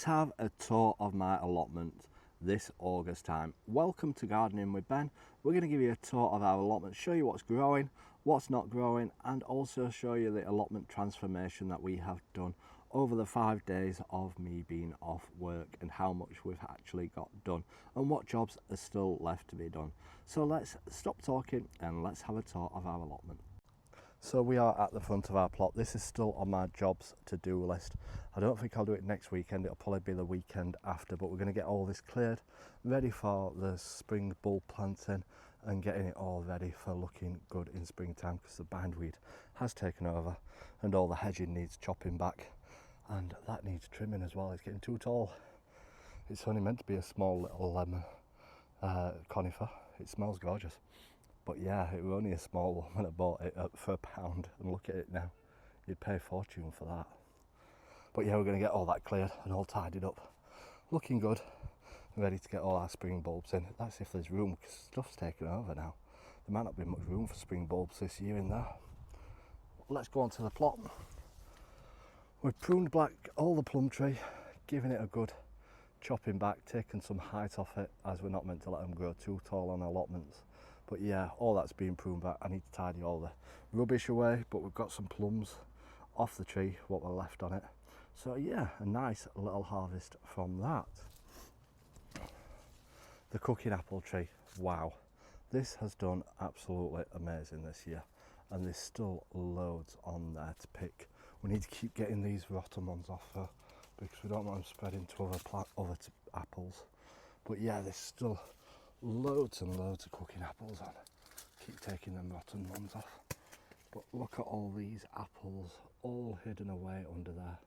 have a tour of my allotment this August time. Welcome to Gardening with Ben. We're going to give you a tour of our allotment, show you what's growing, what's not growing, and also show you the allotment transformation that we have done over the 5 days of me being off work, and how much we've actually got done and what jobs are still left to be done. So let's stop talking and let's have a tour of our allotment. So we are at the front of our plot. This is still on my jobs to do list. I don't think I'll do it next weekend, it'll probably be the weekend after, but we're going to get all this cleared, ready for the spring bulb planting and getting it all ready for looking good in springtime, because the bindweed has taken over and all the hedging needs chopping back, and that needs trimming as well. It's getting too tall. It's only meant to be a small little conifer. It smells gorgeous. But yeah, it was only a small one when I bought it for £1, and look at it now. You'd pay a fortune for that. But yeah, we're going to get all that cleared and all tidied up. Looking good, ready to get all our spring bulbs in. That's if there's room, because stuff's taken over now. There might not be much room for spring bulbs this year in there. Let's go on to the plot. We've pruned back all the plum tree, giving it a good chopping back, taking some height off it, as we're not meant to let them grow too tall on allotments. But yeah, all that's been pruned back. I need to tidy all the rubbish away, but we've got some plums off the tree, what were left on it. So yeah, a nice little harvest from that. The cooking apple tree, wow. This has done absolutely amazing this year, and there's still loads on there to pick. We need to keep getting these rotten ones off though, because we don't want them spreading to other apples. But yeah, there's still loads and loads of cooking apples on. Keep taking them rotten ones off. But look at all these apples all hidden away under there.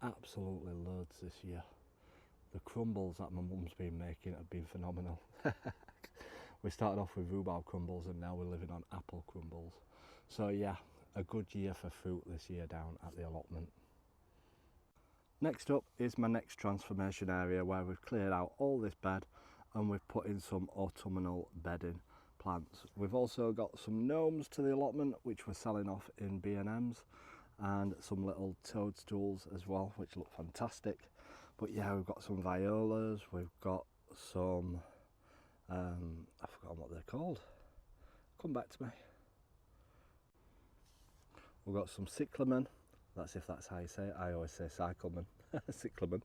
Absolutely loads this year. The crumbles that my mum's been making have been phenomenal. We started off with rhubarb crumbles and now we're living on apple crumbles. So yeah, a good year for fruit this year down at the allotment. Next up is my next transformation area, where we've cleared out all this bed and we've put in some autumnal bedding plants. We've also got some gnomes to the allotment, which we're selling off in B&Ms, and some little toadstools as well, which look fantastic. But yeah, we've got some violas, we've got some I've forgotten what they're called, come back to me. We've got some cyclamen. That's if that's how you say it. I always say cyclamen, cyclamen.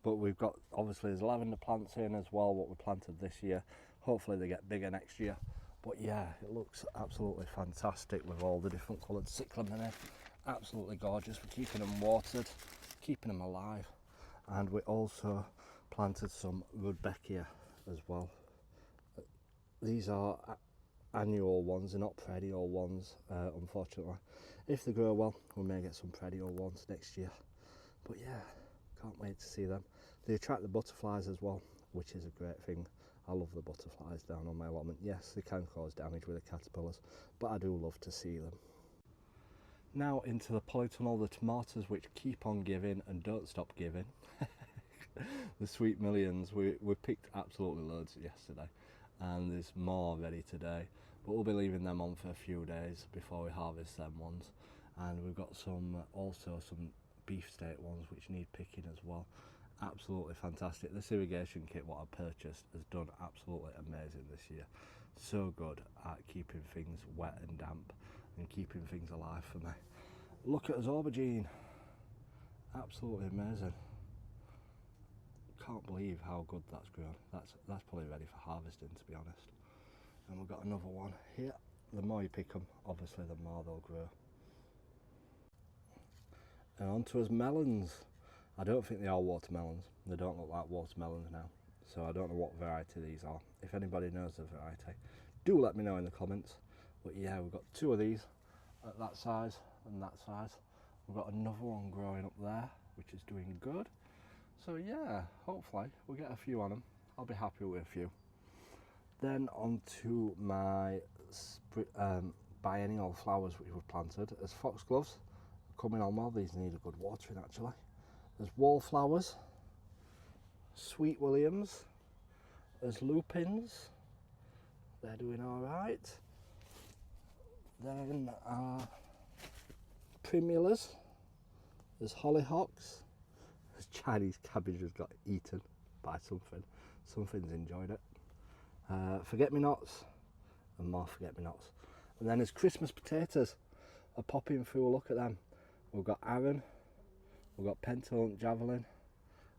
But we've got, obviously there's lavender plants in as well, what we planted this year. Hopefully they get bigger next year. But yeah, it looks absolutely fantastic with all the different coloured cyclamen in. Absolutely gorgeous. We're keeping them watered, keeping them alive. And we also planted some rudbeckia as well. These are annual ones, they're not perennial ones, unfortunately. If they grow well, we may get some perennial ones next year. But yeah, can't wait to see them. They attract the butterflies as well, which is a great thing. I love the butterflies down on my allotment. Yes, they can cause damage with the caterpillars, but I do love to see them. Now into the polytunnel, the tomatoes which keep on giving and don't stop giving. The sweet millions, we picked absolutely loads yesterday, and there's more ready today, but we'll be leaving them on for a few days before we harvest them ones. And we've got some also some beefsteak ones which need picking as well. Absolutely fantastic. This irrigation kit what I purchased has done absolutely amazing this year. So good at keeping things wet and damp and keeping things alive for me. Look at this aubergine, absolutely amazing. Can't believe how good that's grown. That's probably ready for harvesting, to be honest. And we've got another one here. The more you pick them, obviously the more they'll grow. And on to us melons. I don't think they are watermelons. They don't look like watermelons now, so I don't know what variety these are. If anybody knows the variety, do let me know in the comments. But yeah, we've got two of these at that size and that size. We've got another one growing up there which is doing good. So yeah, hopefully we'll get a few on them. I'll be happy with a few. Then on to my biennial flowers which we've planted. As foxgloves, coming on well. These need a good watering actually. There's wallflowers, sweet williams, there's lupins, they're doing all right. Then primulas, there's hollyhocks, This Chinese cabbage has got eaten by something. Something's enjoyed it. Forget-me-nots and more forget-me-nots. And then there's Christmas potatoes are popping through. Look at them. We've got Aaron, we've got Pentalt Javelin,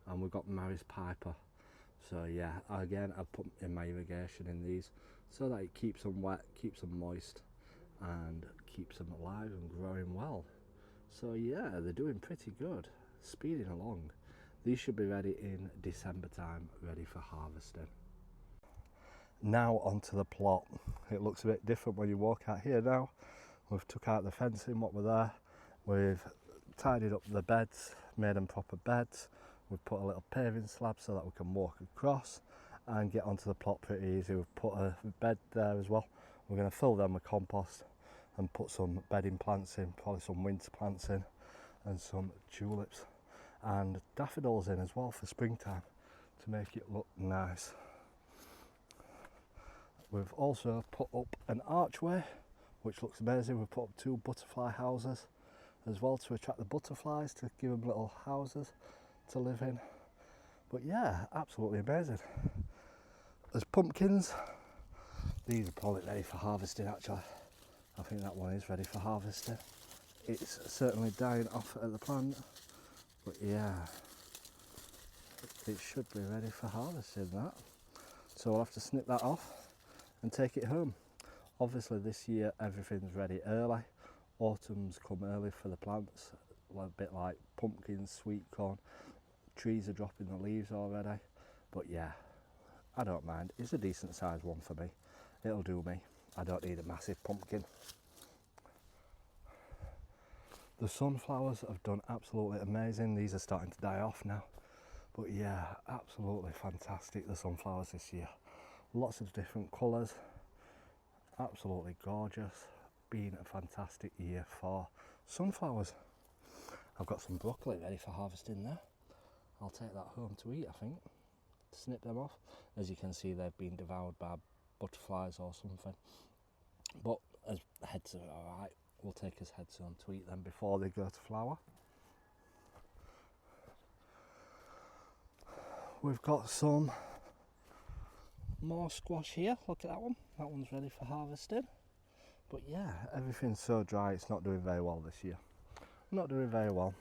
and we've got Maris Piper. So yeah, again, I've put in my irrigation in these so that it keeps them wet, keeps them moist, and keeps them alive and growing well. So yeah, they're doing pretty good, speeding along. These should be ready in December time, ready for harvesting. Now onto the plot. It looks a bit different when you walk out here now. We've took out the fencing, what were there. We've tidied up the beds, made them proper beds. We've put a little paving slab so that we can walk across and get onto the plot pretty easy. We've put a bed there as well. We're going to fill them with compost and put some bedding plants in, probably some winter plants in, and some tulips and daffodils in as well for springtime to make it look nice. We've also put up an archway which looks amazing. We've put up 2 butterfly houses as well to attract the butterflies, to give them little houses to live in. But yeah, absolutely amazing. There's pumpkins. These are probably ready for harvesting actually. I think that one is ready for harvesting. It's certainly dying off at the plant, but yeah, it should be ready for harvesting that. So we'll have to snip that off and take it home. Obviously this year everything's ready early. Autumn's come early for the plants, a bit like pumpkins, sweet corn. Trees are dropping the leaves already, but yeah, I don't mind. It's a decent sized one for me. It'll do me. I don't need a massive pumpkin. The sunflowers have done absolutely amazing. These are starting to die off now, but yeah, absolutely fantastic, the sunflowers this year. Lots of different colours, absolutely gorgeous. Been a fantastic year for sunflowers. I've got some broccoli ready for harvesting there. I'll take that home to eat, I think. Snip them off. As you can see, they've been devoured by butterflies or something, but as heads are alright, we'll take his heads home to eat them before they go to flower. We've got some more squash here. Look at that one. That one's ready for harvesting. But yeah, everything's so dry, it's not doing very well this year. Not doing very well.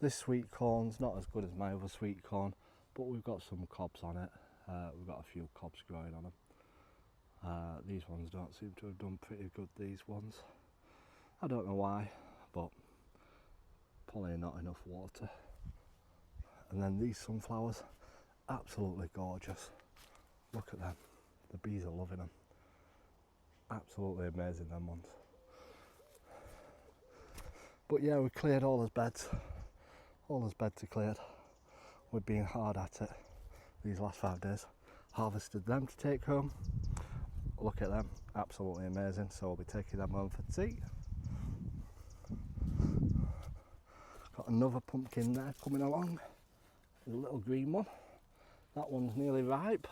This sweet corn's not as good as my other sweet corn, but we've got some cobs on it. We've got a few cobs growing on them. These ones don't seem to have done pretty good, these ones. I don't know why, but probably not enough water. And then these sunflowers, absolutely gorgeous. Look at them. The bees are loving them. Absolutely amazing, them ones. But yeah, we cleared all those beds. All those beds are cleared. We've been hard at it these last 5 days. Harvested them to take home. Look at them, absolutely amazing. So we'll be taking them home for tea. Got another pumpkin there coming along. A little green one. That one's nearly ripe.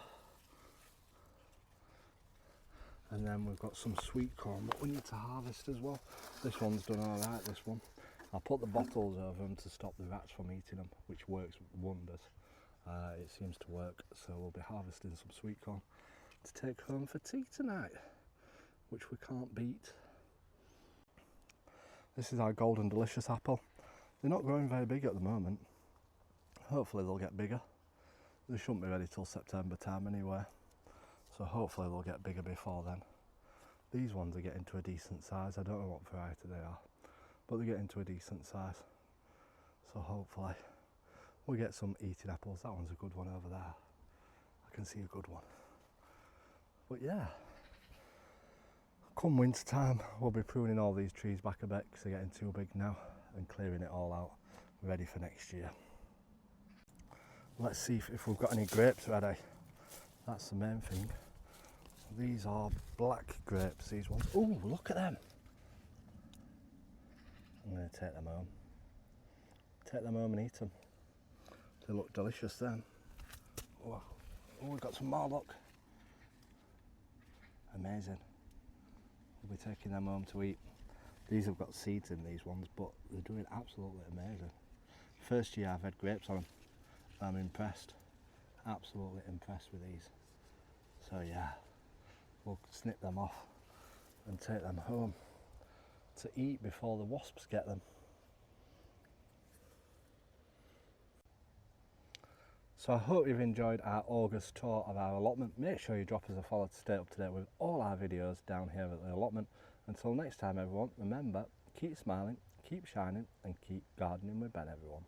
And then we've got some sweet corn that we need to harvest as well. This one's done alright, this one. I'll put the bottles over them to stop the rats from eating them, which works wonders. It seems to work, so we'll be harvesting some sweet corn to take home for tea tonight, which we can't beat. This is our golden delicious apple. They're not growing very big at the moment. Hopefully they'll get bigger. They shouldn't be ready till September time anyway, so hopefully they'll get bigger before then. These ones are getting to a decent size. I don't know what variety they are, but they're getting to a decent size, so hopefully we'll get some eating apples. That one's a good one over there. I can see a good one. But yeah, come winter time we'll be pruning all these trees back a bit because they're getting too big now, and clearing it all out, ready for next year. Let's see if we've got any grapes ready. That's the main thing. These are black grapes, these ones. Oh, look at them. I'm going to take them home. Take them home and eat them. They look delicious then. Oh, we've got some more, look. Amazing. We'll be taking them home to eat. These have got seeds in these ones, but they're doing absolutely amazing. First year I've had grapes on them. I'm impressed, absolutely impressed with these. So yeah, we'll snip them off and take them home to eat before the wasps get them. So I hope you've enjoyed our August tour of our allotment. Make sure you drop us a follow to stay up to date with all our videos down here at the allotment. Until next time everyone, remember, keep smiling, keep shining and keep gardening with Ben everyone.